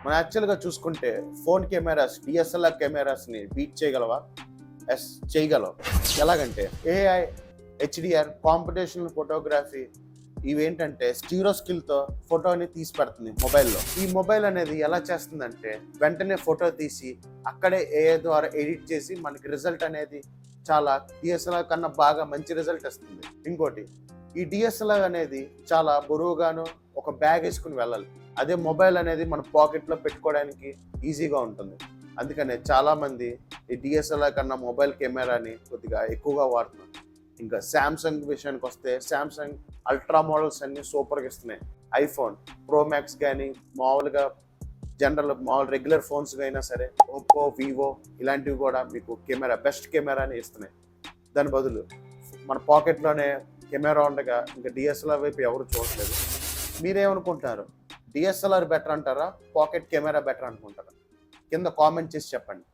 మనం యాక్చువల్గా చూసుకుంటే ఫోన్ కెమెరాస్ డిఎస్ఎల్ఆర్ కెమెరాస్ని బీట్ చేయగలవా? ఎస్, చేయగలవు. ఎలాగంటే ఏఐ, హెచ్డిఆర్, కాంపిటేషనల్ ఫోటోగ్రఫీ ఇవేంటంటే స్టీరో స్కిల్తో ఫోటోని తీసి పెడుతుంది మొబైల్లో. ఈ మొబైల్ అనేది ఎలా చేస్తుందంటే వెంటనే ఫోటో తీసి అక్కడే ఏఐ ద్వారా ఎడిట్ చేసి మనకి రిజల్ట్ అనేది చాలా డిఎస్ఎల్ఆర్ కన్నా బాగా మంచి రిజల్ట్ ఇస్తుంది. ఇంకోటి, ఈ డిఎస్ఎల్ఆర్ అనేది చాలా బరువుగాను ఒక బ్యాగ్ వేసుకుని వెళ్ళాలి. అదే మొబైల్ అనేది మన పాకెట్లో పెట్టుకోవడానికి ఈజీగా ఉంటుంది. అందుకనే చాలామంది ఈ డిఎస్ఎల్ఆర్ కన్నా మొబైల్ కెమెరాని కొద్దిగా ఎక్కువగా వాడుతున్నారు. ఇంకా శాంసంగ్ విషయానికి వస్తే శాంసంగ్ అల్ట్రా మోడల్స్ అన్నీ సూపర్గా ఇస్తున్నాయి. ఐఫోన్ ప్రో మ్యాక్స్ కానీ మామూలుగా మామూలు రెగ్యులర్ ఫోన్స్ అయినా సరే ఓప్పో, వివో ఇలాంటివి కూడా మీకు బెస్ట్ కెమెరాని ఇస్తున్నాయి. దాని బదులు మన పాకెట్లోనే కెమెరా ఉండగా ఇంకా డిఎస్ఎల్ఆర్ వైపు ఎవరు చూడట్లేదు. మీరేమనుకుంటారు? డిఎస్ఎల్ఆర్ బెటర్ అంటారా, పాకెట్ కెమెరా బెటర్ అనుకుంటారా? కింద కామెంట్ చేసి చెప్పండి.